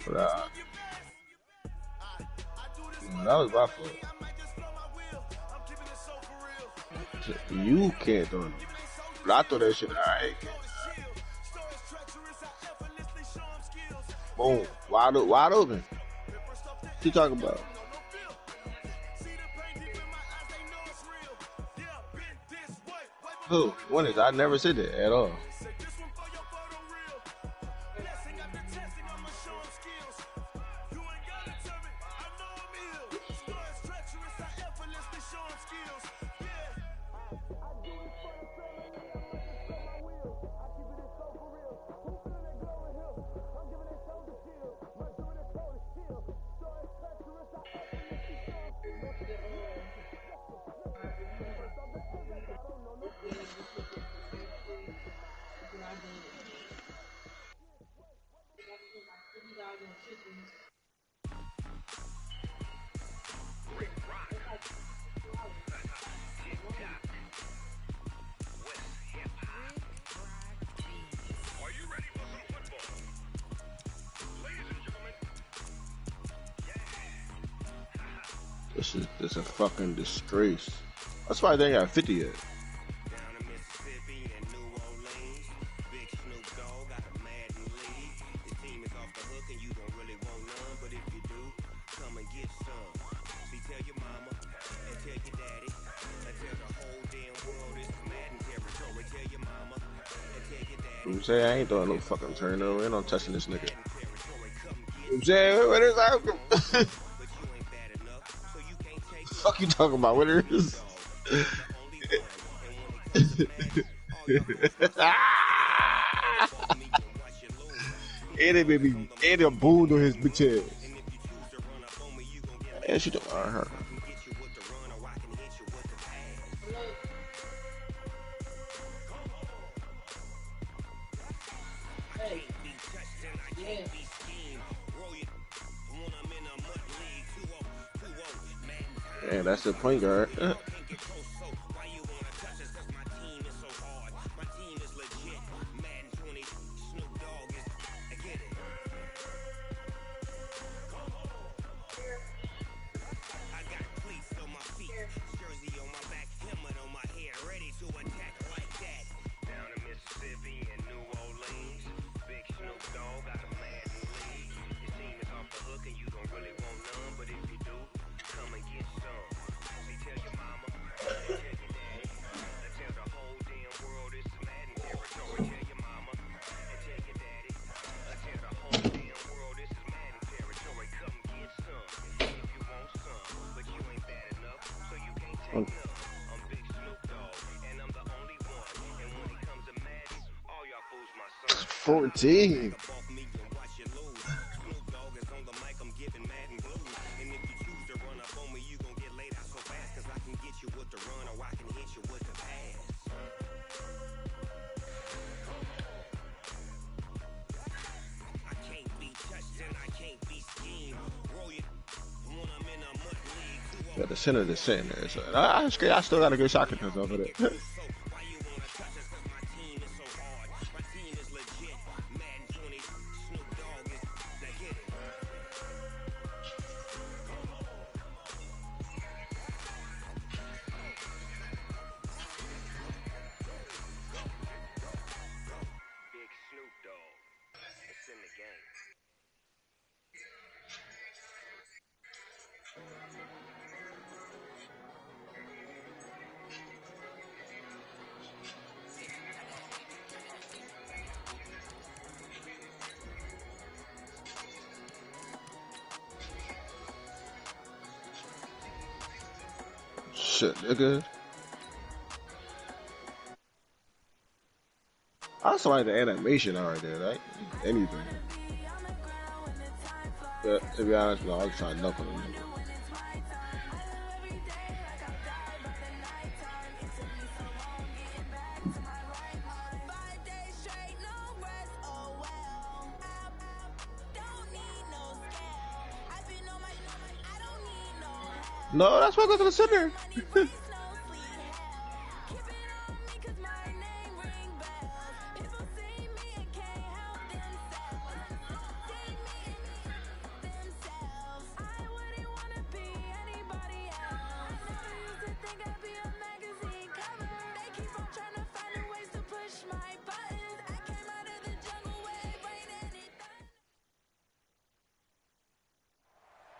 But, that was my fault. You can't throw it. But I thought that shit alright. Boom. Wide open. What you talking about? Who? When is? I never said that at all. This is a fucking disgrace. That's why they ain't got 50 yet. I'm saying I ain't throwing no fucking turnover. Ain't no touching this nigga. I'm saying what is that? Fuck you talking about? What it is? And it made me, and a booed on his bitch ass. And she don't her. Man, that's the point guard. I'm 14. Yeah, the center is sitting there. So I still got a good shot contest over there. Shit, nigga. I also like the animation right there, like anything. But to be honest, no, I'm trying nothing. No, that's why I go to the center.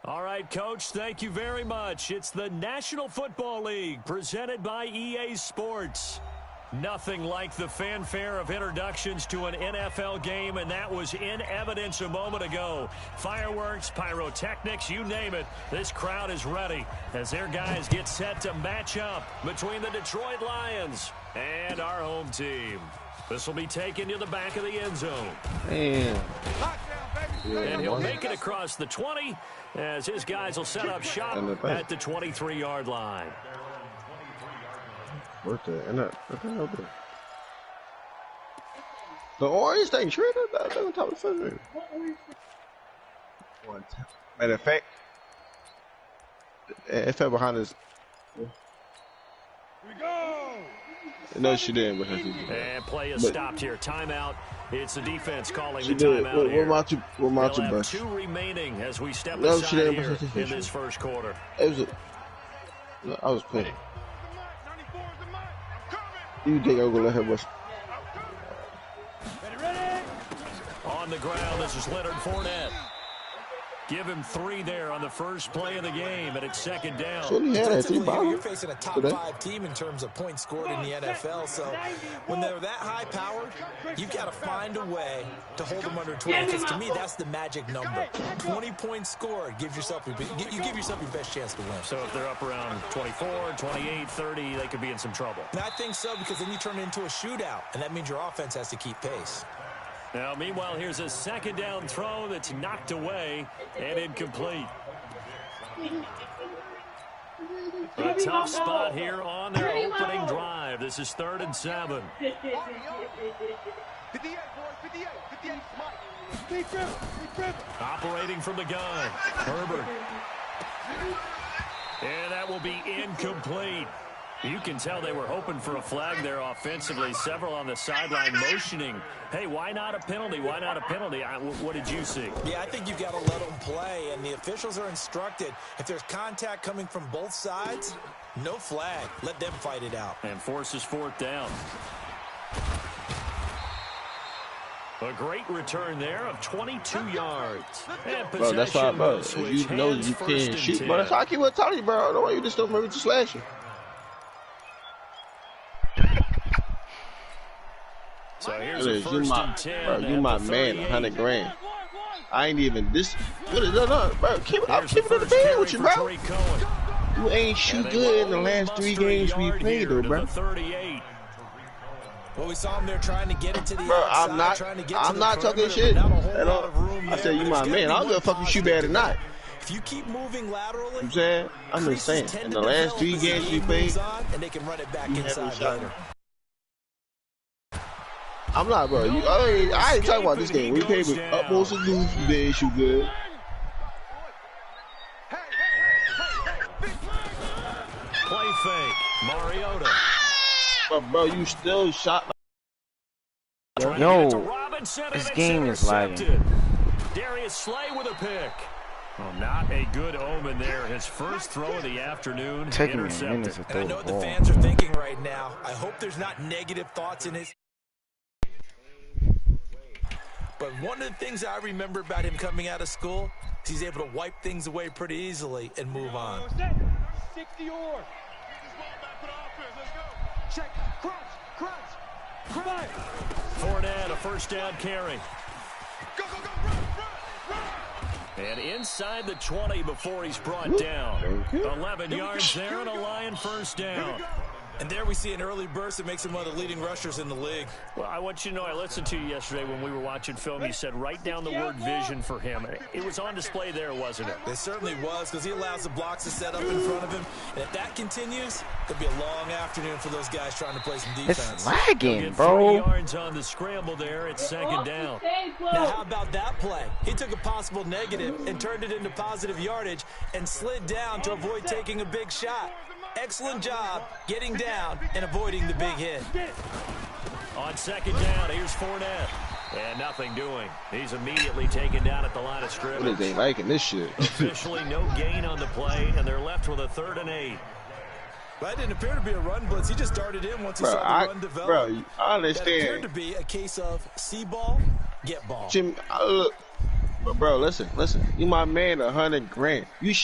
All right, Coach, thank you very much. It's the National Football League presented by EA Sports. Nothing like the fanfare of introductions to an NFL game, and that was in evidence a moment ago. Fireworks, pyrotechnics, you name it. This crowd is ready as their guys get set to match up between the Detroit Lions and our home team. This will be taken to the back of the end zone. Damn. And he'll make it across the 20 as his guys will set up shop at the 23-yard line. Worth it. And the orange thing shredded that on top of the foot. Matter of fact, it fell behind us. Here we go. No, she didn't. But and play is stopped here. Timeout. It's the defense calling the timeout here. What about you, two remaining as we step aside here in this first quarter. It was I was playing. You think I'm gonna let her rush? On the ground, this is Leonard Fournette. Give him 3 there on the first play of the game, and it's second down. You're facing a top 5 team in terms of points scored in the NFL, so when they're that high-powered, you've got to find a way to hold them under 20, because to me, that's the magic number. 20 points scored, you give yourself your best chance to win. So if they're up around 24, 28, 30, they could be in some trouble. And I think so, because then you turn it into a shootout, and that means your offense has to keep pace. Now, meanwhile, here's a second down throw that's knocked away and incomplete. A tough spot here on their opening drive. This is 3rd and 7. Operating from the gun, Herbert. And that will be incomplete. You can tell they were hoping for a flag there offensively. Several on the sideline motioning. Hey, why not a penalty? Why not a penalty? What did you see? Yeah, I think you've got to let them play, and the officials are instructed. If there's contact coming from both sides, no flag. Let them fight it out. And forces 4th down. A great return there of 22 yards. And bro, that's why, bro. If you know you can't shoot, bro. That's how I keep on telling you, bro. Don't want you to stuff maybe to slash you. So here's a first and 10. Bro, you my man, 100 grand. I ain't even this. What is that? No, bro, keep it in the bed with you, bro. You ain't shoot good in the last 3 games we played, though, bro. Well, we saw him there trying to get it to the outside. I'm not talking shit at all. I said you my man. I don't give a fuck if you shoot bad or not. If you keep moving laterally, I'm saying, I'm just saying. In the last 3 games we played, and they can run it back inside later. I'm not, bro. I ain't talking about this game. We played with utmost of lose. You didn't shoot good. Play fake, Mariota. But bro, you still shot. No, this game is lagging. Darius Slay with a pick. Well, not a good omen there. His first throw of the afternoon. Taking minutes to throw and I know the what the ball. fans are thinking right now. I hope there's not negative thoughts in his. But one of the things I remember about him coming out of school is he's able to wipe things away pretty easily and move on. 60 or. Check. Crunch. Fournette, a first down carry. Go, run. And inside the 20 before he's brought down. 11 yards there and a Lion first down. And there we see an early burst that makes him one of the leading rushers in the league. Well, I want you to know, I listened to you yesterday when we were watching film. You said write down the word vision for him. It was on display there, wasn't it? It certainly was, because he allows the blocks to set up in front of him. And if that continues, it could be a long afternoon for those guys trying to play some defense. It's lagging, Get bro. 3 yards on the scramble there. It's second down. Now, how about that play? He took a possible negative and turned it into positive yardage and slid down to avoid taking a big shot. Excellent job getting down and avoiding the big hit. On second down, here's Fournette. And nothing doing. He's immediately taken down at the line of scrimmage. What is they liking this shit? Officially no gain on the play, and they're left with a 3rd and 8. That didn't appear to be a run blitz. He just darted in once he saw the run develop. Bro, I understand. That appeared to be a case of see ball, get ball. Jim, look, But bro, listen. You my man, 100 grand. You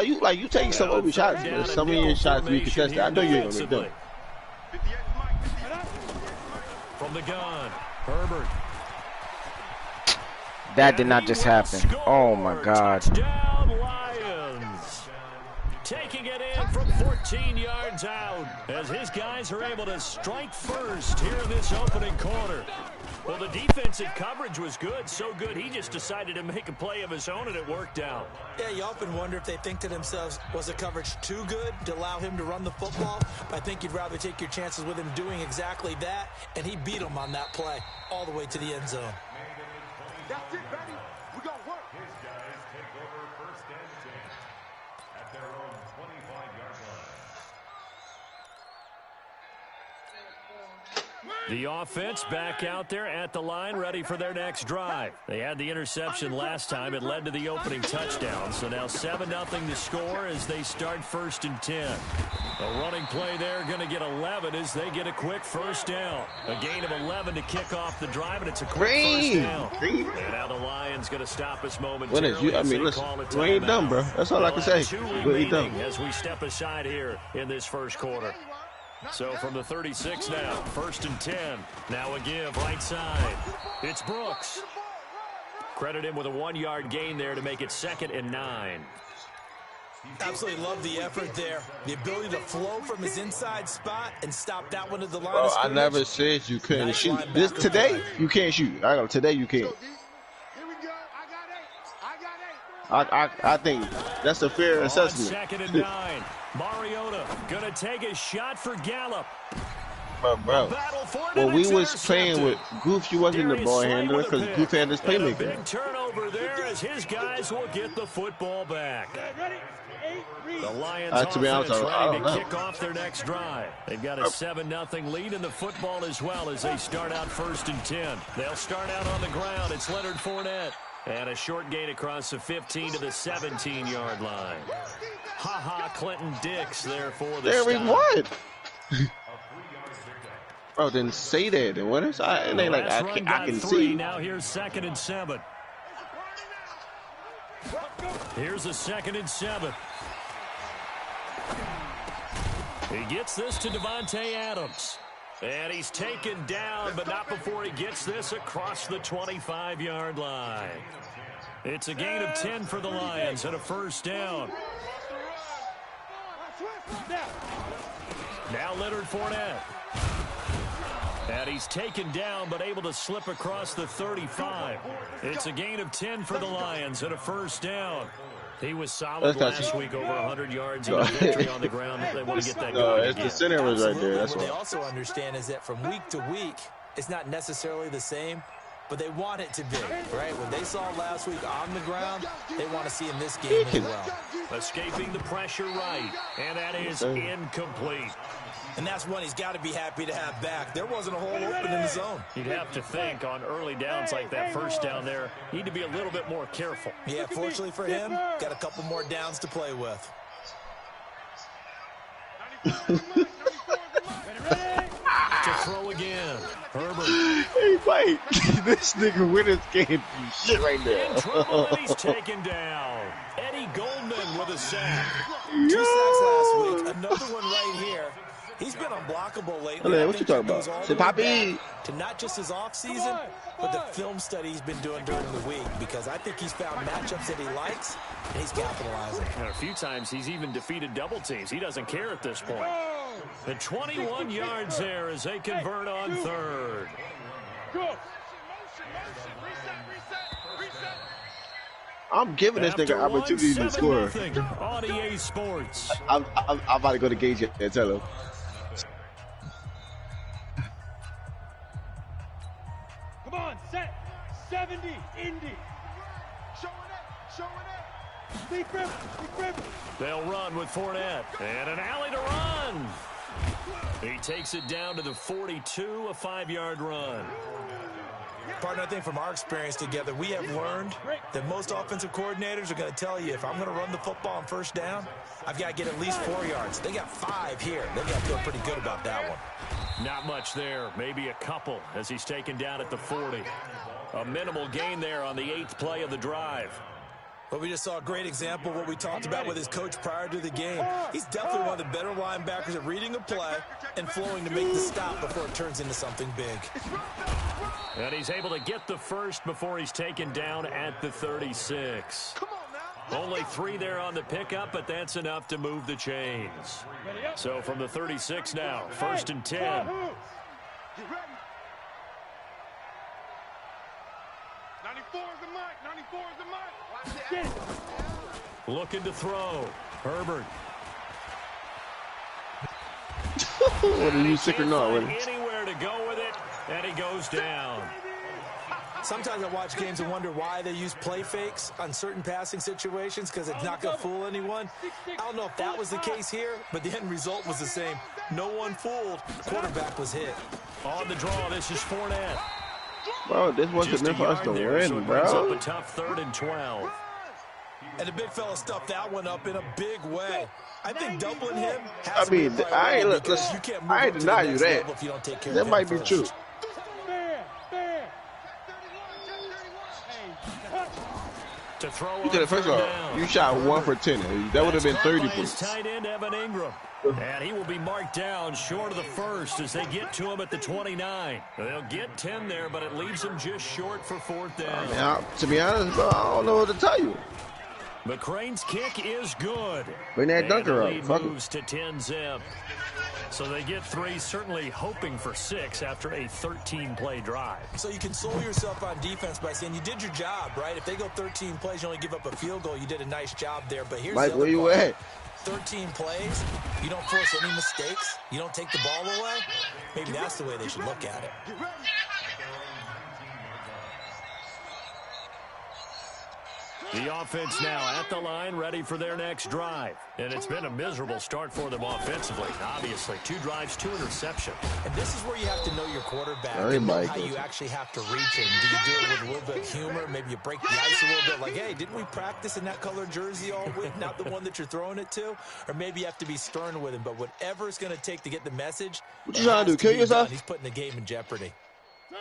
you taking some open shots, but some of your shots we contested. I know you ain't gonna make them. From the gun, Herbert. That did not just happen. Oh my God. Touchdown, Lions. Taking it in from 14 yards out as his guys are able to strike first here in this opening quarter. Well, the defensive coverage was good, so good he just decided to make a play of his own, and it worked out. Yeah, you often wonder if they think to themselves, was the coverage too good to allow him to run the football? I think you'd rather take your chances with him doing exactly that, and he beat him on that play all the way to the end zone. That's it, baby. We got work. His guys take over first and 10 at their own 25-yard line. The offense back out there at the line, ready for their next drive. They had the interception last time. It led to the opening touchdown. So now 7-0 to score as they start first and 10. A running play there, going to get 11 as they get a quick first down. A gain of 11 to kick off the drive, and it's a quick first down. And now the Lions going to stop us momentarily. Listen, you ain't dumb, bro. That's all I can say. You ain't dumb. As we step aside here in this first quarter. So from the 36 now, first and 10. Now a give right side. It's Brooks. Credit him with a 1-yard gain there to make it 2nd and 9. Absolutely love the effort there. The ability to flow from his inside spot and stop that one at the line Bro, of I scrimmage. never said you couldn't Nice shoot. linebacker Today, play. you can't shoot. Today you can't. Here we go. I got 8. I think that's a fair On assessment. 2nd and 9. Mariota gonna take a shot for Gallup. Bro. Battle for it, When and we it's was playing with intercepted. Goof, you wasn't the Darius ball Slay handler with a because pick. Goof had this And a playmaker. big turnover there as his guys will get the football back. Ready? 8, read. The Lions To be honest, offense I ready don't to know. kick off their next drive. They've got a 7-0 lead in the football as well as they start out first and 10. They'll start out on the ground. It's Leonard Fournette. And a short gain across the 15 to the 17-yard line. Clinton Dix there for the There we stop. what? Bro, then say that. And what is it ain't like Last run I got can 3. see. Now here's 2nd and 7. Here's a 2nd and 7. He gets this to Devontae Adams. And he's taken down, but not before he gets this across the 25-yard line. It's a gain of 10 for the Lions and a first down. Now Leonard Fournette. And he's taken down, but able to slip across the 35. It's a gain of 10 for the Lions and a first down. He was solid last week, over 100 yards and a victory on the ground. They want to get that going It's again. the center was right there. That's What they why. also understand is that from week to week, it's not necessarily the same, but they want it to be, right? What they saw last week on the ground, they want to see in this game as well. Escaping the pressure right, and that is incomplete. And that's one he's got to be happy to have back. There wasn't a hole open in the zone. You'd have to think on early downs like that first down there, need to be a little bit more careful. Yeah, fortunately for him, got a couple more downs to play with. To throw again, Herbert. Hey, wait. This nigga with his game shit right In trouble, and now. he's taken down. Eddie Goldman with a sack. 2 sacks last week, another one right here. He's been unblockable lately. Hey, I what you think talking that goes about? all Say, the way Poppy. back to not just his offseason, but the film study he's been doing during the week, because I think he's found matchups that he likes, and he's capitalizing. And a few times he's even defeated double teams. He doesn't care at this point. The 21 yards there as they convert on 3rd. I'm giving this nigga opportunity to score. 7-0 on EA Sports. I'm about to go to Gage and tell him. Come on, set. 70, Indy. Showing it. Deep river. They'll run with Fournette. And an alley to run. He takes it down to the 42, a 5-yard run. Partner, I think from our experience together, we have learned that most offensive coordinators are going to tell you, if I'm going to run the football on first down, I've got to get at least 4 yards. They got 5 here. They've got to feel pretty good about that one. Not much there. Maybe a couple as he's taken down at the 40. A minimal gain there on the 8th play of the drive. But we just saw a great example of what we talked about with his coach prior to the game. He's definitely one of the better linebackers at reading a play and flowing to make the stop before it turns into something big. And he's able to get the first before he's taken down at the 36. Only 3 there on the pickup, but that's enough to move the chains. So from the 36 now, 1st and 10. 94 is the mic. 94 is the mic. Looking to throw. Herbert. Whether you sick or not, with anywhere to go with it, and he goes down. Sometimes I watch games and wonder why they use play fakes on certain passing situations because it's not going to fool anyone. I don't know if that was the case here, but the end result was the same. No one fooled. Quarterback was hit. On the draw, this is Fournette. Bro, this wasn't meant for us to win, bro. Up a tough 3rd and 12. And the big fella stuffed that one up in a big way. I think doubling him I has mean, I ain't look. I ain't deny you that. That might be true. To throw You did it first of all. You shot 1 for 10. That would have been 30 points. Tight end Evan Ingram. And he will be marked down short of the first as they get to him at the 29. They'll get 10 there, but it leaves them just short for 4th down. Now, to be honest, bro, I don't know what to tell you. McCrane's kick is good. Bring that dunker up. Fuck moves to 10-zip. So they get 3, certainly hoping for 6 after a 13-play drive. So you console yourself on defense by saying you did your job, right? If they go 13 plays, you only give up a field goal, you did a nice job there. But here's Mike, the where you at? 13 plays, you don't force any mistakes, you don't take the ball away. Maybe that's the way they should look at it. The offense now at the line, ready for their next drive. And it's been a miserable start for them offensively. Obviously, 2 drives, 2 interceptions. And this is where you have to know your quarterback and know how you actually have to reach him. Do you do it with a little bit of humor? Maybe you break the ice a little bit. Like, hey, didn't we practice in that color jersey all week? Not the one that you're throwing it to? Or maybe you have to be stern with him. But whatever it's going to take to get the message, what you trying to do, kill yourself? He's putting the game in jeopardy.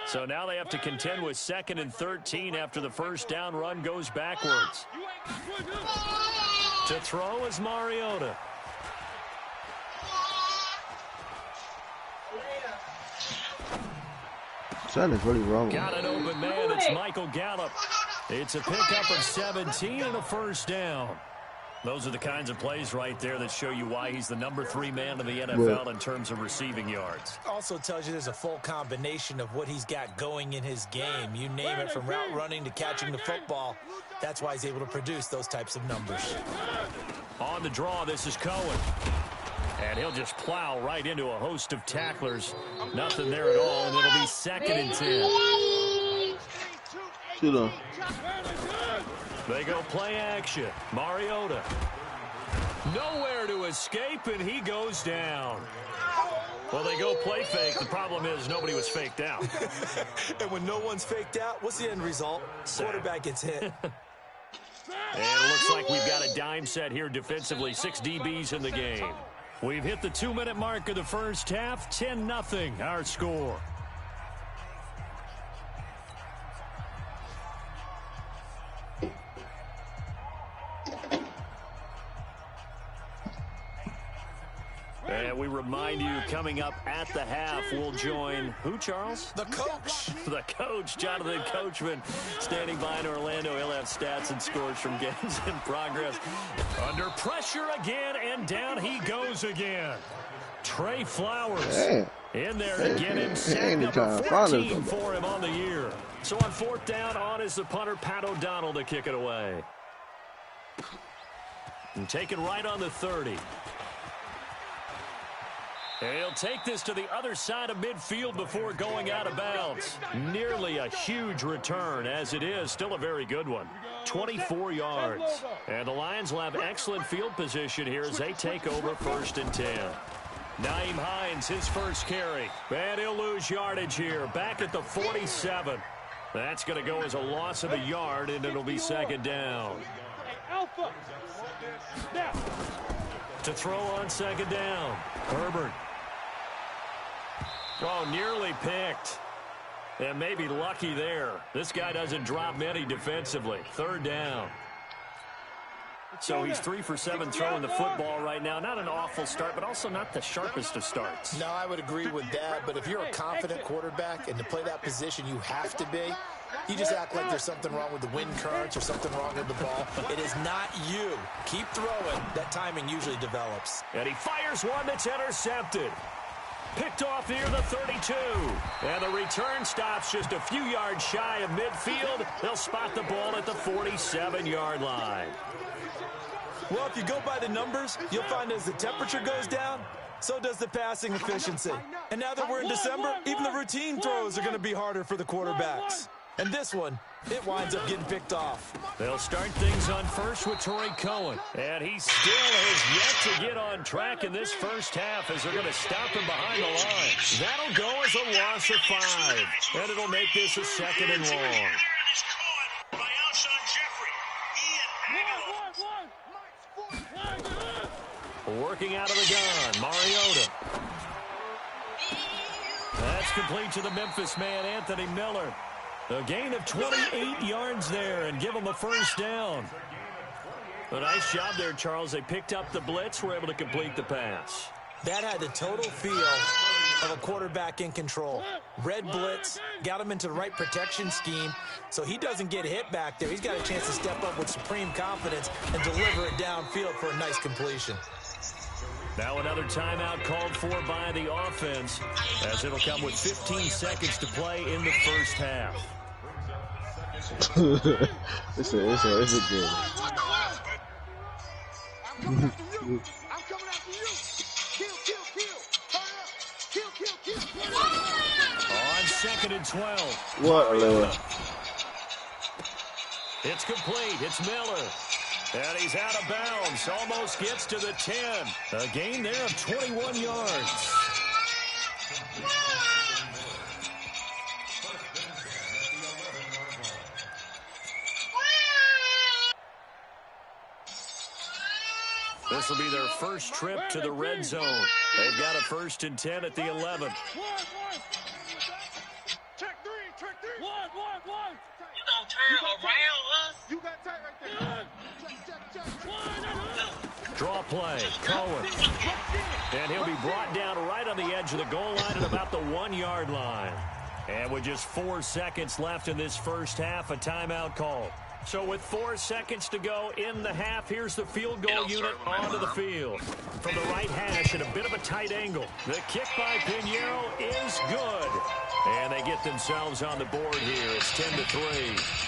So now they have to contend with 2nd and 13 after the first down run goes backwards. To throw is Mariota. Something's really wrong. Got an open man. It's Michael Gallup. It's a pickup of 17 and a 1st down. Those are the kinds of plays right there that show you why he's the number 3 man in the NFL in terms of receiving yards. Also tells you there's a full combination of what he's got going in his game. You name it, from route running to catching the football. That's why he's able to produce those types of numbers. On the draw, this is Cohen. And he'll just plow right into a host of tacklers. Nothing there at all, and it'll be 2nd and 10. Shoot him. They go play action. Mariota. Nowhere to escape, and he goes down. Well, they go play fake. The problem is nobody was faked out. And when no one's faked out, what's the end result? Quarterback gets hit. And it looks like we've got a dime set here defensively. 6 DBs in the game. We've hit the 2-minute mark of the first half. 10-0 our score. And we remind you, coming up at the half, we'll join who, Charles? The coach. The coach, Jonathan Coachman, standing by in Orlando. He'll have stats and scores from games in progress. Under pressure again, and down he goes again. Trey Flowers in there to get him sack number 14 for him on the year. So on 4th down, on is the punter, Pat O'Donnell, to kick it away. And taken right on the 30. And he'll take this to the other side of midfield before going out of bounds. Nearly a huge return, as it is. Still a very good one. 24 yards. And the Lions will have excellent field position here as they take over 1st and 10. Nyheim Hines, his first carry. And he'll lose yardage here. Back at the 47. That's going to go as a loss of a yard, and it'll be 2nd down. To throw on 2nd down. Herbert. Oh, nearly picked. And maybe lucky there. This guy doesn't drop many defensively. 3rd down. So he's 3 for 7 throwing the football right now. Not an awful start, but also not the sharpest of starts. No, I would agree with that. But if you're a confident quarterback and to play that position you have to be, you just act like there's something wrong with the wind currents or something wrong with the ball. It is not you. Keep throwing. That timing usually develops. And he fires one that's intercepted. Picked off near the 32. And the return stops just a few yards shy of midfield. They'll spot the ball at the 47-yard line. Well, if you go by the numbers, you'll find as the temperature goes down, so does the passing efficiency. And now that we're in December, even the routine throws are going to be harder for the quarterbacks. And this one, it winds up getting picked off. They'll start things on first with Torrey Cohen. And he still has yet to get on track in this first half as they're going to stop him behind the line. That'll go as a loss of 5. And it'll make this a 2nd and long. Working out of the gun, Mariota. That's complete to the Memphis man, Anthony Miller. A gain of 28 yards there and give him a 1st down. A nice job there, Charles. They picked up the blitz, were able to complete the pass. That had the total feel of a quarterback in control. Red blitz, got him into the right protection scheme, so he doesn't get hit back there. He's got a chance to step up with supreme confidence and deliver it downfield for a nice completion. Now another timeout called for by the offense, as it'll come with 15 seconds to play in the first half. it's a game. I'm coming after you. Kill. On 2nd and 12. What, Lord? It's complete. It's Miller. And he's out of bounds. Almost gets to the 10. A gain there of 21 yards. This will be their first trip to the red zone. They've got a 1st and 10 at the 11. Check 3. One. You gonna turn around, huh? You got tight right there. Check. Draw play, Cohen. And he'll be brought down right on the edge of the goal line at about the 1-yard line. And with just 4 seconds left in this first half, a timeout call. So with 4 seconds to go in the half, here's the field goal unit onto the field. From the right hash at a bit of a tight angle. The kick by Pinheiro is good. And they get themselves on the board here. It's 10-3.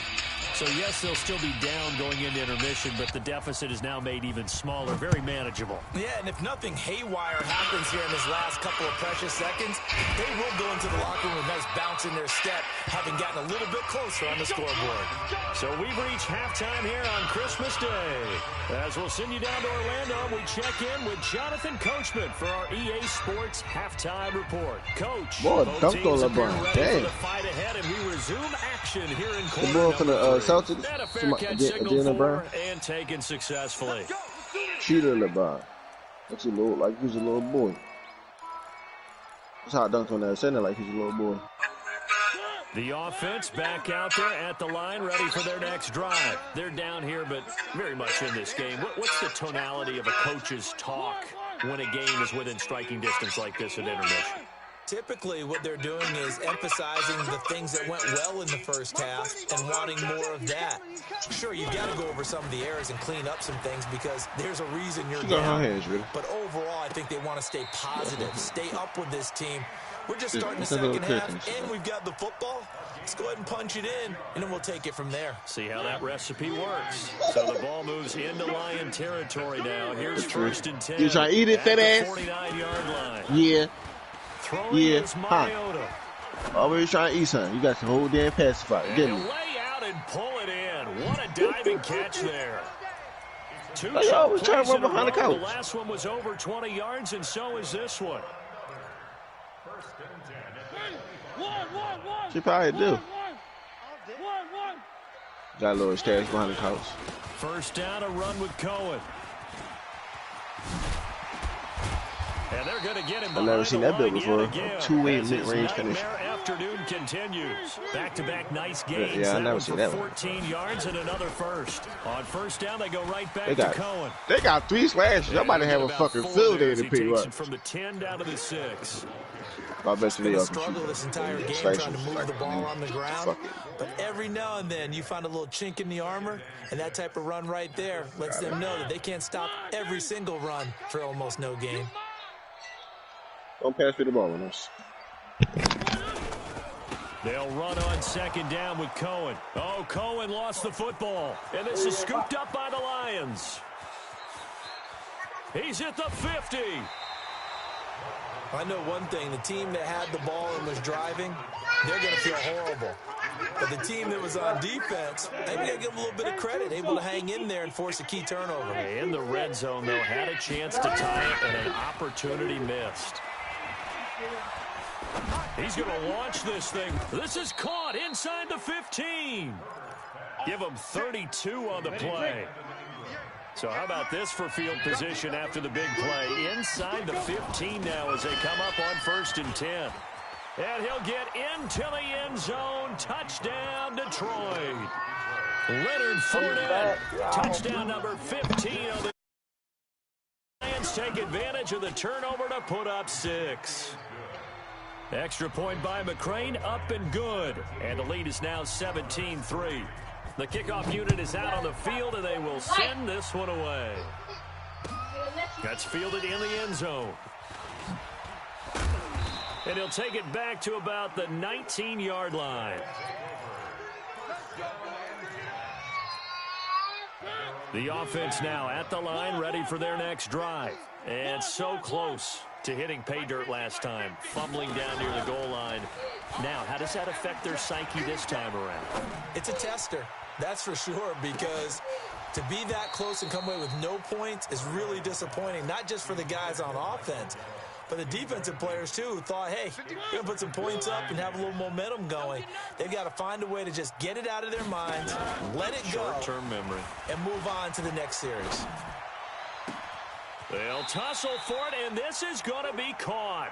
So, yes, they'll still be down going into intermission, but the deficit is now made even smaller, very manageable. Yeah, and if nothing haywire happens here in this last couple of precious seconds, they will go into the locker room with a nice bounce in their step, having gotten a little bit closer on the scoreboard. So we've reached halftime here on Christmas Day. As we'll send you down to Orlando, we check in with Jonathan Coachman for our EA Sports Halftime Report. Coach, boy, both dunked on teams appear LeBron. ready for Dang. the fight ahead, and we resume action here in The quarter ball from the number 3. Celtics. And a fair catch signal Jalen for Brown. and taken successfully. Cheater LeBron. That's a little like he's a little boy. That's how I dunked on that. Saying it like he's a little boy. The offense back out there at the line, ready for their next drive. They're down here, but very much in this game. What's the tonality of a coach's talk when a game is within striking distance like this at intermission? Typically, what they're doing is emphasizing the things that went well in the first half and wanting more of that. Sure, you've got to go over some of the errors and clean up some things because there's a reason you're down. But overall, I think they want to stay positive, stay up with this team. We're just starting the second half, and we've got the football. Let's go ahead and punch it in, and then we'll take it from there. See how that recipe works. So the ball moves into Lion territory now. Here's 1st and 10. You trying to eat it, fat ass? 49-yard line. Yeah. Throwing is Mariota. Always trying to eat something. You got the whole damn pacifier. And Get he'll me. lay out and pull it in. What a diving catch there. Two Hey, I always trying to run plays in a behind the row. couch. The last one was over 20 yards, and so is this one. She probably do. Got a little stairs behind the couch. First down, a run with Cohen. And they're going to get him. I've never seen that build before. A two-way mid-range finish. afternoon continues. Back-to-back nice gains. Yeah, I that never one seen for that one. 14 yards and another first. On first down, they go right back to Cohen. They got 3 slashes. Y'all about to have a fucking field day to pick up. From the 10 down to the 6. I bet you they are struggle this entire game trying to move the ball on the ground. But every now and then you find a little chink in the armor, and that type of run right there lets them know that they can't stop every single run for almost no gain. Don't pass me the ball on us. They'll run on second down with Cohen. Oh, Cohen lost the football. And this is scooped up by the Lions. He's at the 50. I know one thing. The team that had the ball and was driving, they're going to feel horrible. But the team that was on defense, maybe got to give them a little bit of credit, able to hang in there and force a key turnover. In the red zone, though, had a chance to tie it and an opportunity missed. He's going to launch this thing. This is caught inside the 15. Give him 32 on the play. So how about this for field position after the big play? Inside the 15 now as they come up on 1st and 10. And he'll get into the end zone. Touchdown, Detroit. Leonard Fournette, touchdown number 15 on the Lions take advantage of the turnover to put up 6. Extra point by McCrane, up and good. And the lead is now 17-3. The kickoff unit is out on the field, and they will send this one away. That's fielded in the end zone. And he'll take it back to about the 19-yard line. The offense now at the line, ready for their next drive. And so close to hitting pay dirt last time, fumbling down near the goal line. Now, how does that affect their psyche this time around? It's a tester, that's for sure, because to be that close and come away with no points is really disappointing, not just for the guys on offense, but the defensive players, too, who thought, hey, we're going to put some points up and have a little momentum going. They've got to find a way to just get it out of their minds, let it go, short-term memory, and move on to the next series. They'll tussle for it, and this is going to be caught.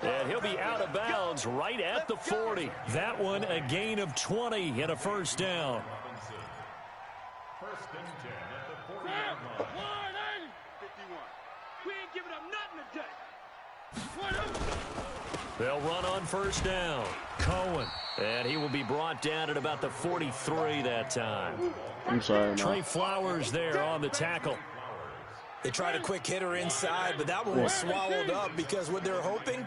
And he'll be out of bounds right at the 40. That one a gain of 20 and a first down. First and 10 at the 40-yard line. 51. We ain't giving up nothing today. They'll run on first down. Cohen. And he will be brought down at about the 43 that time. I'm sorry, Trey Flowers there on the tackle. They tried a quick hitter inside, but that one was swallowed up because what they're hoping,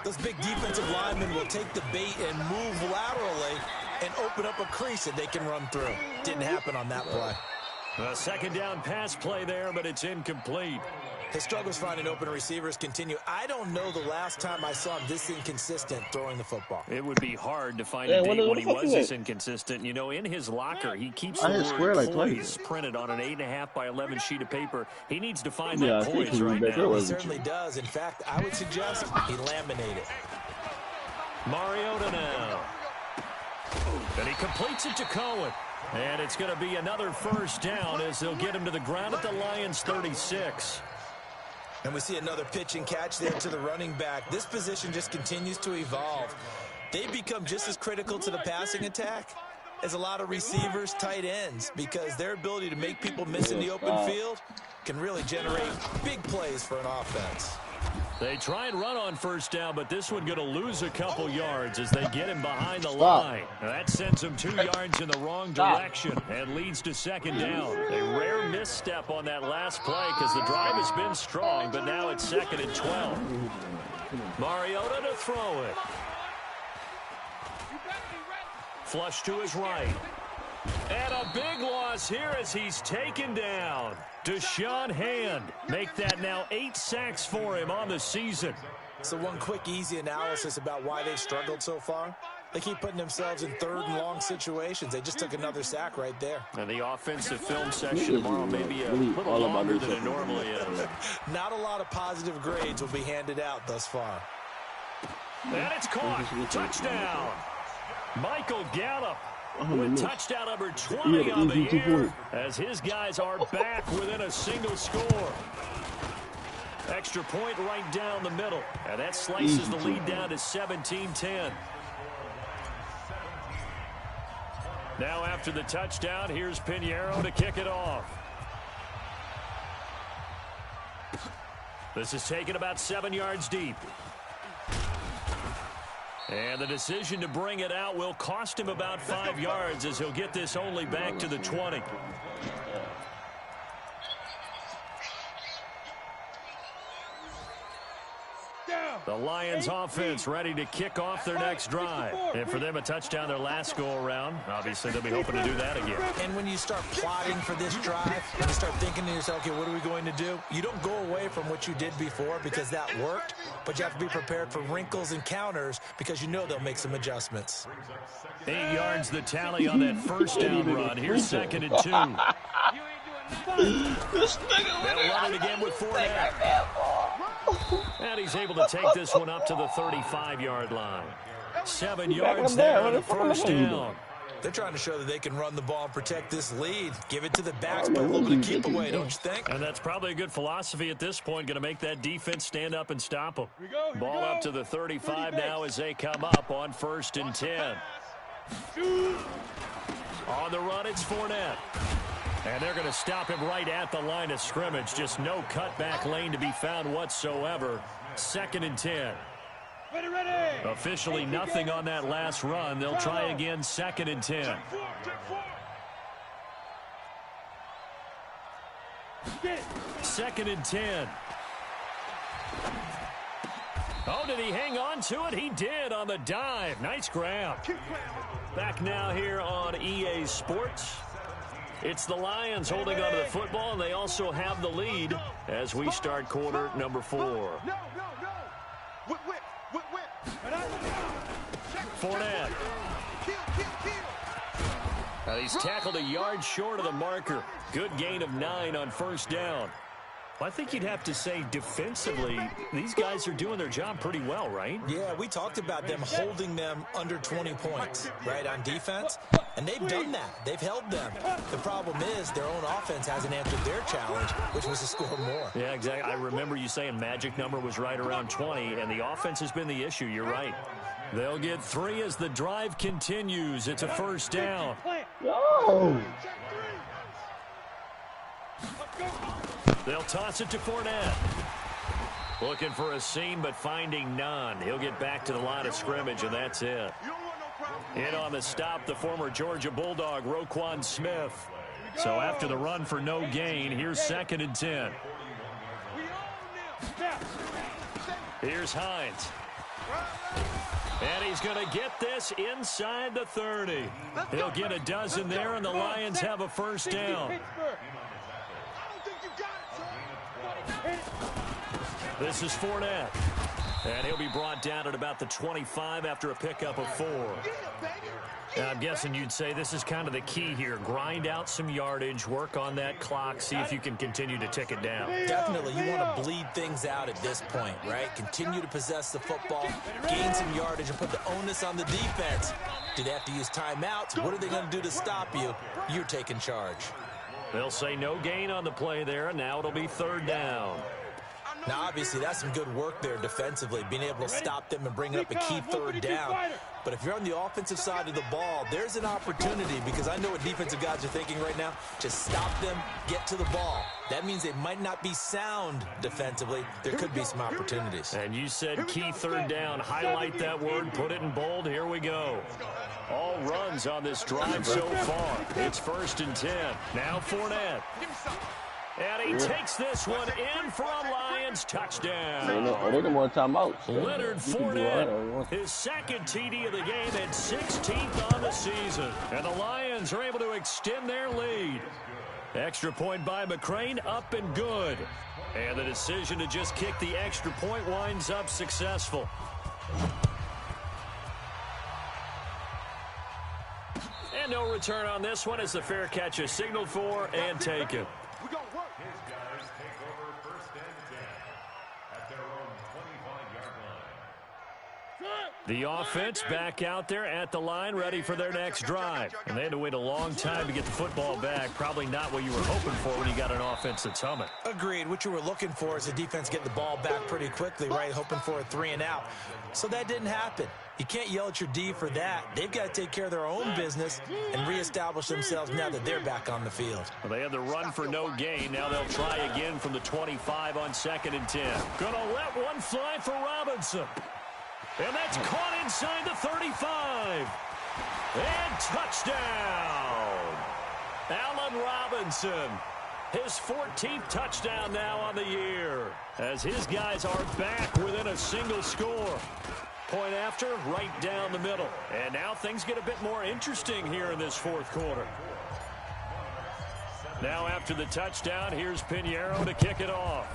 those big defensive linemen will take the bait and move laterally and open up a crease that they can run through. Didn't happen on that play. A second down pass play there, but it's incomplete. His struggles finding open receivers continue. I don't know the last time I saw him this inconsistent throwing the football. It would be hard to find a date when he was this inconsistent. You know, in his locker, he keeps the word poise printed on an 8.5 by 11 sheet of paper. He needs to find that poise right now. He certainly does. In fact, I would suggest he laminate it. Mariota now. And he completes it to Cohen. And it's going to be another first down as they'll get him to the ground at the Lions 36. And we see another pitch and catch there to the running back. This position just continues to evolve. They become just as critical to the passing attack as a lot of receivers, tight ends, because their ability to make people miss in the open field can really generate big plays for an offense. They try and run on first down, but this one going to lose a couple yards as they get him behind the line. Now that sends him 2 yards in the wrong direction and leads to second down. A rare misstep on that last play because the drive has been strong, but now it's 2nd and 12. Mariota to throw it. Flush to his right. And a big loss here as he's taken down. Deshaun Hand make that now 8 sacks for him on the season. So one quick, easy analysis about why they've struggled so far. They keep putting themselves in 3rd and long situations. They just took another sack right there. And the offensive film session tomorrow may be a little longer than it normally is. Not a lot of positive grades will be handed out thus far. And it's caught. Touchdown. Michael Gallup with touchdown number 20 on the year as his guys are back within a single score. Extra point right down the middle. And that slices the lead down to 17-10. Now after the touchdown, here's Pinheiro to kick it off. This is taken about 7 yards deep. And the decision to bring it out will cost him about 5 yards as he'll get this only back to the 20. The Lions offense ready to kick off their next drive. And for them, a touchdown their last go-around. Obviously, they'll be hoping to do that again. And when you start plotting for this drive, and you start thinking to yourself, okay, what are we going to do? You don't go away from what you did before because that worked, but you have to be prepared for wrinkles and counters because you know they'll make some adjustments. 8 yards the tally on that first down run. Here's 2nd and 2. They'll run it again with Fournette. And he's able to take this one up to the 35-yard line. 7 yards there on the first down. They're trying to show that they can run the ball and protect this lead. Give it to the backs, but a little bit of keep away, don't you think? And that's probably a good philosophy at this point, going to make that defense stand up and stop them. Ball up to the 35 now as they come up on 1st and 10. On the run, it's Fournette. And they're going to stop him right at the line of scrimmage. Just no cutback lane to be found whatsoever. 2nd and 10. Officially nothing on that last run. They'll try again, 2nd and 10. 2nd and 10. Oh, did he hang on to it? He did on the dive. Nice grab. Back now here on EA Sports. It's the Lions holding onto the football, and they also have the lead as we start quarter number 4. Fournette. Now he's tackled a yard short of the marker. Good gain of 9 on 1st down. Well, I think you'd have to say defensively, these guys are doing their job pretty well, right? Yeah, we talked about them holding them under 20 points, right, on defense. And they've done that. They've held them. The problem is their own offense hasn't answered their challenge, which was to score more. Yeah, exactly. I remember you saying magic number was right around 20, and the offense has been the issue. You're right. They'll get 3 as the drive continues. It's a 1st down. No. They'll toss it to Fournette. Looking for a seam, but finding none. He'll get back to the line of scrimmage, and that's it. In on the stop, the former Georgia Bulldog, Roquan Smith. So after the run for no gain, here's 2nd and 10. Here's Hines. And he's going to get this inside the 30. He'll get a dozen there, and the Lions have a 1st down. This is Fournette. And he'll be brought down at about the 25 after a pickup of 4. Now, I'm guessing you'd say this is kind of the key here. Grind out some yardage, work on that clock, see if you can continue to tick it down. Definitely. You want to bleed things out at this point, right? Continue to possess the football, gain some yardage, and put the onus on the defense. Do they have to use timeouts? What are they going to do to stop you? You're taking charge. They'll say no gain on the play there, and now it'll be 3rd down. Now, obviously, that's some good work there defensively, being able to stop them and bring up a key 3rd down. But if you're on the offensive side of the ball, there's an opportunity, because I know what defensive guys are thinking right now. Just stop them, get to the ball. That means they might not be sound defensively. There could be some opportunities. And you said key 3rd down. Highlight that word, put it in bold. Here we go. All runs on this drive so far. It's 1st and 10. Now Fournette. And he takes this one in for a Lions touchdown. They don't want timeouts. Leonard Fournette, his 2nd TD of the game and 16th on the season. And the Lions are able to extend their lead. Extra point by McCrane, up and good. And the decision to just kick the extra point winds up successful. And no return on this one as the fair catch is signaled for and taken. His guys take over 1st and 10 at their own 25-yard line. The offense back out there at the line, ready for their next drive. And they had to wait a long time to get the football back. Probably not what you were hoping for when you got an offense that's humming. Agreed. What you were looking for is the defense getting the ball back pretty quickly, right? Hoping for a 3 and out. So that didn't happen. You can't yell at your D for that. They've got to take care of their own business and reestablish themselves now that they're back on the field. Well, they had the run for no gain. Now they'll try again from the 25 on 2nd and 10. Gonna let one fly for Robinson. And that's caught inside the 35. And touchdown. Allen Robinson. His 14th touchdown now on the year, as his guys are back within a single score. Point after, right down the middle. And now things get a bit more interesting here in this 4th quarter. Now after the touchdown, here's Pinheiro to kick it off.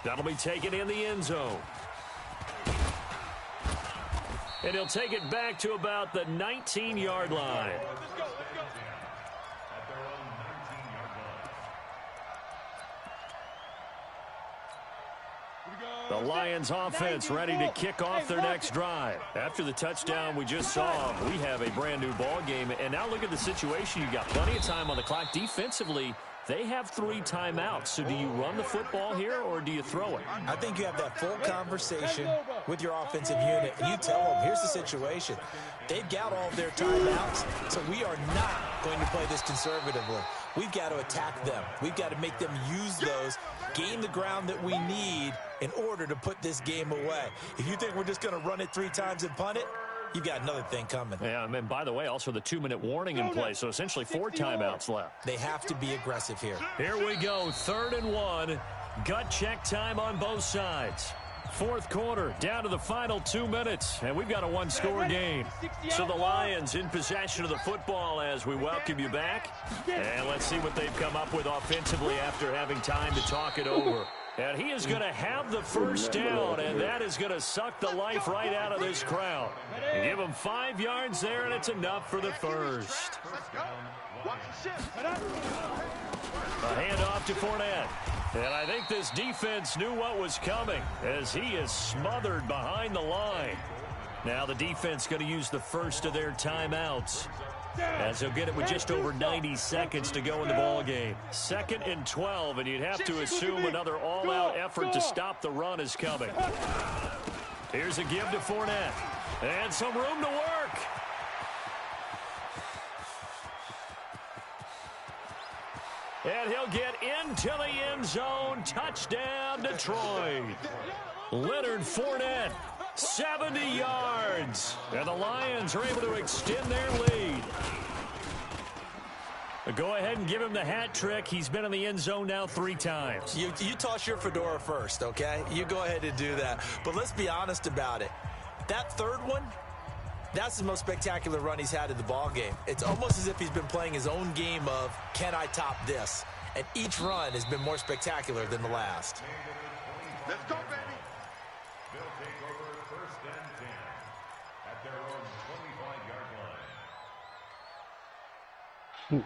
That'll be taken in the end zone. And he'll take it back to about the 19-yard line. The Lions offense ready to kick off their next drive. After the touchdown we just saw, we have a brand new ball game. And now look at the situation. You got plenty of time on the clock. Defensively, they have 3 timeouts. So do you run the football here or do you throw it? I think you have that full conversation with your offensive unit, and you tell them, here's the situation. They've got all of their timeouts, so we are not going to play this conservatively. We've got to attack them. We've got to make them use those, gain the ground that we need in order to put this game away. If you think we're just going to run it 3 times and punt it, you've got another thing coming. Yeah, and by the way, also the 2-minute warning in play, so essentially 4 timeouts left. They have to be aggressive here. Here we go, 3rd and 1. Gut check time on both sides. 4th quarter, down to the final 2 minutes, and we've got a 1-score game. So the Lions in possession of the football as we welcome you back. And let's see what they've come up with offensively after having time to talk it over. And he is going to have the first down, and that is going to suck the life right out of this crowd. And give him 5 yards there, and it's enough for the first. A handoff to Fournette. And I think this defense knew what was coming as he is smothered behind the line. Now the defense going to use the first of their timeouts, as they'll get it with just over 90 seconds to go in the ball game. 2nd and 12, and you'd have to assume another all-out effort to stop the run is coming. Here's a give to Fournette. And some room to work. And he'll get into the end zone. Touchdown, Detroit. Leonard Fournette, 70 yards. And the Lions are able to extend their lead. Go ahead and give him the hat trick. He's been in the end zone now 3 times. You toss your fedora first, okay? You go ahead and do that. But let's be honest about it. That 3rd one, that's the most spectacular run he's had in the ball game. It's almost as if he's been playing his own game of, can I top this? And each run has been more spectacular than the last. Let's go, baby. They'll take over 1st and 10 at their own 25-yard line.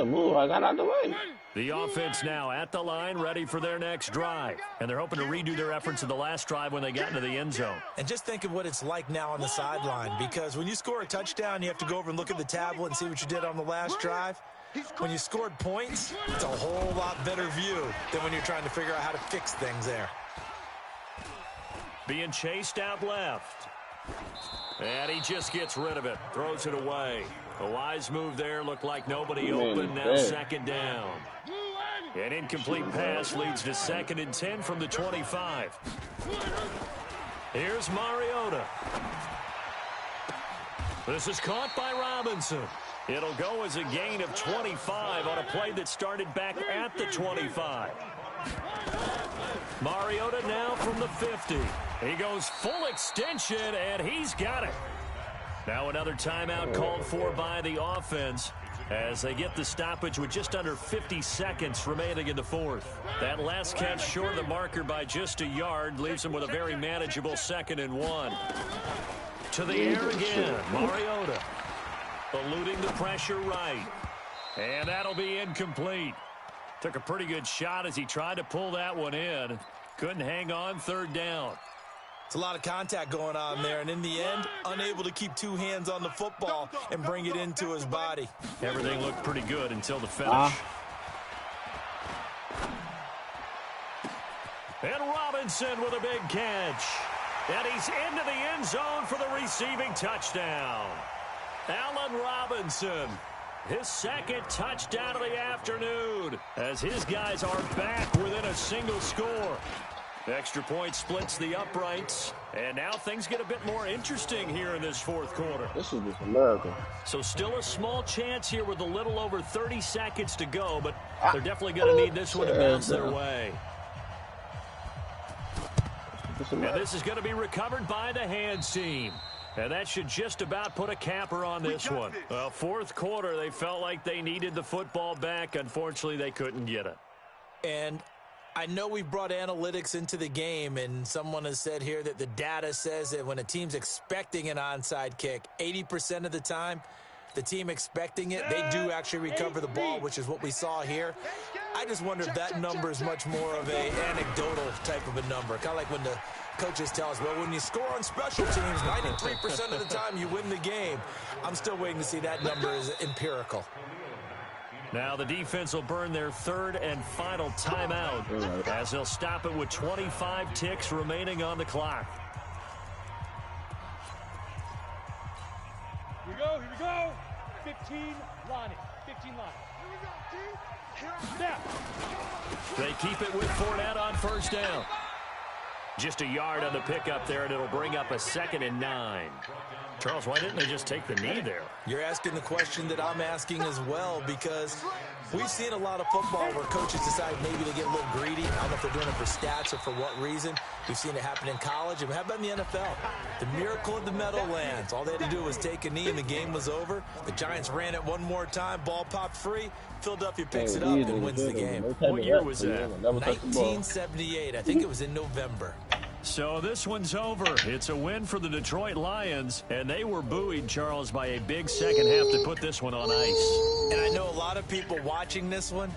Move, I got out the way. The offense now at the line, ready for their next drive. And they're hoping to redo their efforts of the last drive when they got into the end zone. And just think of what it's like now on the sideline, because when you score a touchdown, you have to go over and look at the tablet and see what you did on the last drive. When you scored points, it's a whole lot better view than when you're trying to figure out how to fix things there. Being chased out left. And he just gets rid of it, throws it away. A wise move there, looked like nobody open, now 2nd down. An incomplete pass leads to 2nd and 10 from the 25. Here's Mariota. This is caught by Robinson. It'll go as a gain of 25 on a play that started back at the 25. Mariota now from the 50. He goes full extension, and he's got it. Now another timeout called for by the offense as they get the stoppage with just under 50 seconds remaining in the 4th. That last catch short of the marker by just a yard leaves them with a very manageable 2nd and 1. To the air again, Mariota. Eluding the pressure right. And that'll be incomplete. Took a pretty good shot as he tried to pull that one in. Couldn't hang on, 3rd down. It's a lot of contact going on there, and in the end, unable to keep two hands on the football and bring it into his body. Everything looked pretty good until the finish. And Robinson with a big catch. And he's into the end zone for the receiving touchdown. Allen Robinson, his second touchdown of the afternoon, as his guys are back within a single score. Extra point splits the uprights, and now things get a bit more interesting here in this fourth quarter. This is just America. So still a small chance here with a little over 30 seconds to go, but they're definitely going to need this one to bounce their way. And this is going to be recovered by the hands team. And that should just about put a capper on this one. Well, fourth quarter, they felt like they needed the football back. Unfortunately, they couldn't get it. And I know we've brought analytics into the game, and someone has said here that the data says that when a team's expecting an onside kick, 80% of the time, the team expecting it, they do actually recover the ball, which is what we saw here. I just wonder if that number is much more of an anecdotal type of a number. Kind of like when the coaches tell us, well, when you score on special teams, 93% of the time you win the game. I'm still waiting to see that number is empirical. Now the defense will burn their third and final timeout as they'll stop it with 25 ticks remaining on the clock. Here we go, here we go. 15 line it. 15 line. Here we go, snap. They keep it with Fournette on first down. Just a yard on the pickup there, and it'll bring up a 2nd and 9. Charles, why didn't they just take the knee there? You're asking the question that I'm asking as well, because we've seen a lot of football where coaches decide maybe to get a little greedy. I don't know if they're doing it for stats or for what reason. We've seen it happen in college, and how about in the NFL? The miracle of the Meadowlands. All they had to do was take a knee, and the game was over. The Giants ran it one more time. Ball popped free. Philadelphia picks it up and wins the game. What year was that? 1978. I think it was in November. So this one's over. It's a win for the Detroit Lions, and they were buoyed, Charles, by a big second half to put this one on ice. And I know a lot of people watching this one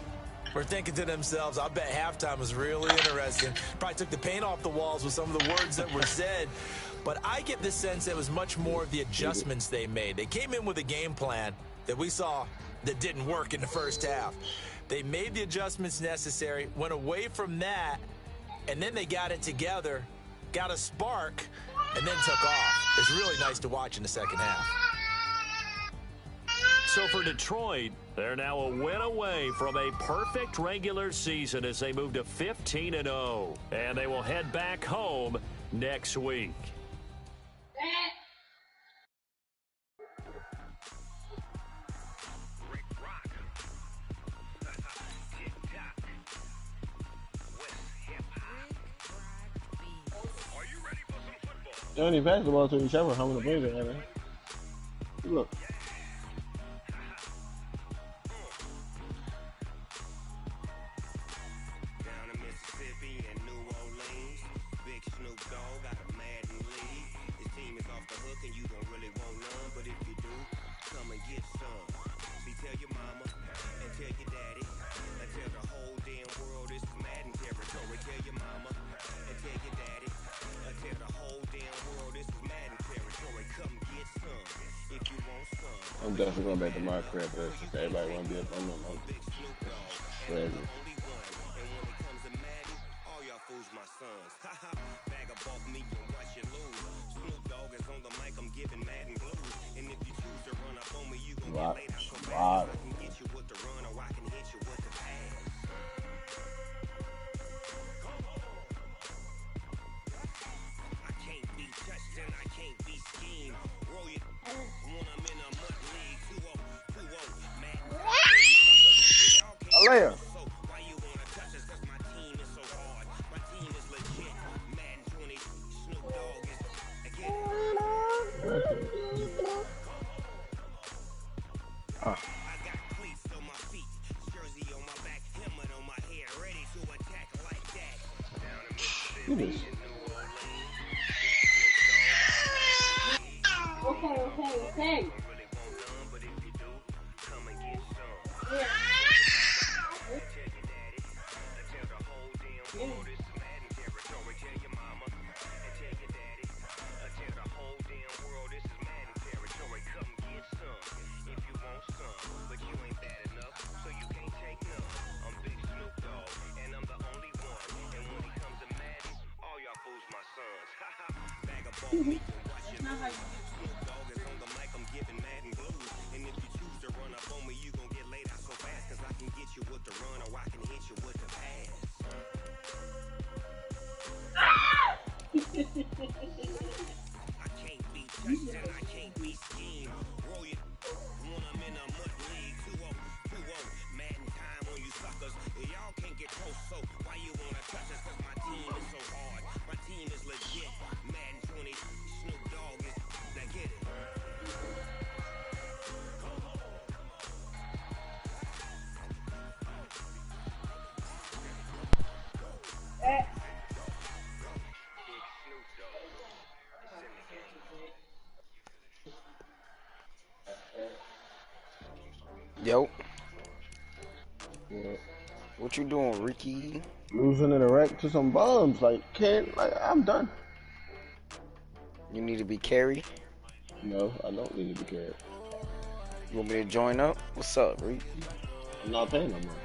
were thinking to themselves, I bet halftime was really interesting. Probably took the paint off the walls with some of the words that were said. But I get the sense it was much more of the adjustments they made. They came in with a game plan that we saw that didn't work in the first half. They made the adjustments necessary, went away from that, and then they got it together, got a spark, and then took off. It's really nice to watch in the second half. So for Detroit, they're now a win away from a perfect regular season as they move to 15-0. And they will head back home next week. Johnny basketball to each other. How many players are there? Look. Down in Mississippi and New Orleans, Big Snoop Dogg got a Madden league. His team is off the hook and you don't really want none, but if you do, come and get some. See, tell your mama and tell your daddy and tell the whole damn world this is Madden territory. Tell your mama and tell your daddy and tell the whole damn world this is Madden territory. Come get some if you want some. I'm definitely going back to my crib for this. Everybody want to be up on them. Crazy. My sons. Bag up off me and watch you lose. Snoop Dogg is on the mic, I'm giving Madden blues. And if you choose to run up on me, you gon' get laid out so bad. I can get you with the run or I can hit you with the pass. I can't be touched and I can't be schemed. Roll it when I'm in a mud league. 2-0, Madden. Alea. Okay. ball weak and watch it lose. Snoop Dogg is on the mic, I'm giving Madden blues. And if you choose to run up on me, you gon' get laid out so fast. Cause I can get you with the run or I can hit you with the pass. I can't be touched and I can't be schemed. Roll you when I'm in a mud league. 2-0, 2-0. Madden time on you suckers. Y'all can't get close, so why you wanna touch us? Cause my team is so hard. My team is legit. Madden 20, Snoop Dogg is. Now get it. Yo, Yeah. what you doing, Ricky? Losing in a wreck to some bums. Like, I'm done. You need to be carried. No, I don't need to be carried. You want me to join up? What's up, Rick? I'm not paying no more.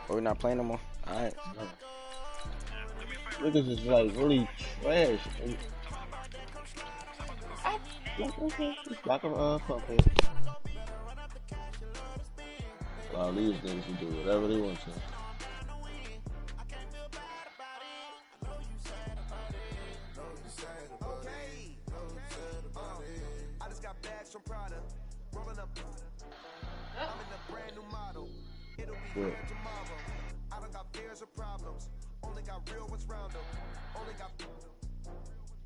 Oh, we're not playing no more? Alright. No. Niggas is like really trash. Like a puppet. Allow these niggas to do whatever they want to. I just got bags from Prada. Rolling up. I'm in a brand new model. It'll be here tomorrow. I don't got fears or problems. Only got real ones round them. Only got. It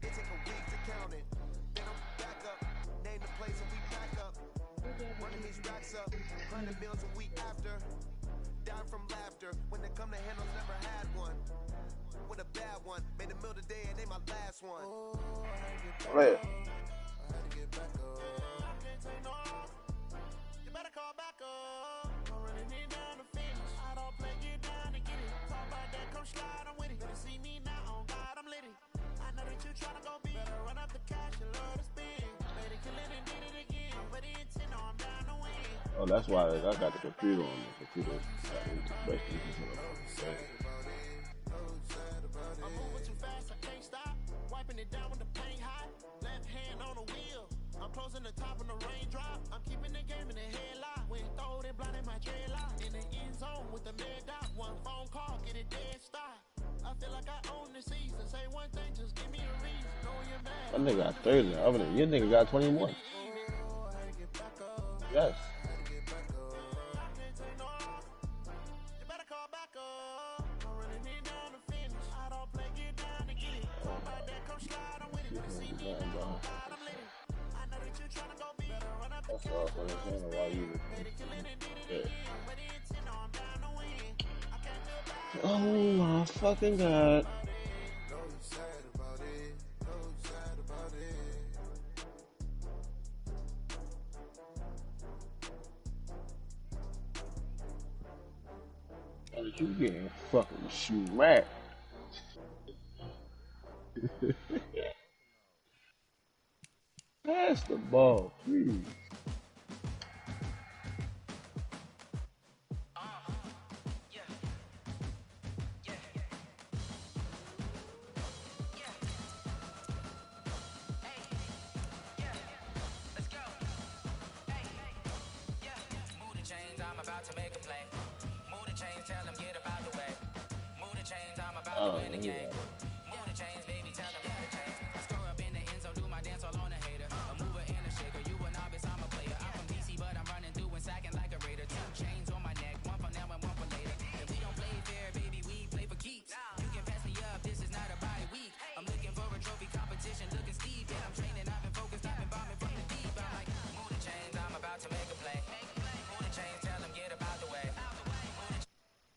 take a week to count it. Then I'm back up. Name the place and we back up. Running these racks up. 100 meals a week after. Down from laughter. When they come to handles, never had one. With a bad one. Made a meal today and they my last one. Right. You better call back up. I'm running it down to finish. I don't play, get down to get it. Talk about that, come slide, I'm with it. Better see me now, on God, I'm litty. I know that you tryna go big. Better run up the cash, you love to spin. Better kill it and did it again. But the intent, no, I'm down to win. Oh, that's why I got the computer on the computer. I'm moving too fast, I can't stop. Wiping it down with the paint hot. Left hand on the wheel. I'm closing the top when the raindrop. I'm keeping the game in the headlock. When throwed it, blinding my dreadlock. In the end zone with the mad dot. One phone call, get it dead stop. I feel like I own the season. Say one thing, just give me a reason. Know you're mad. That nigga got 30 now. Your nigga got 21. Yes. That's all for the why you. Yeah. Oh my fucking god. You getting fucking smacked. Pass the ball, please. Oh, yeah.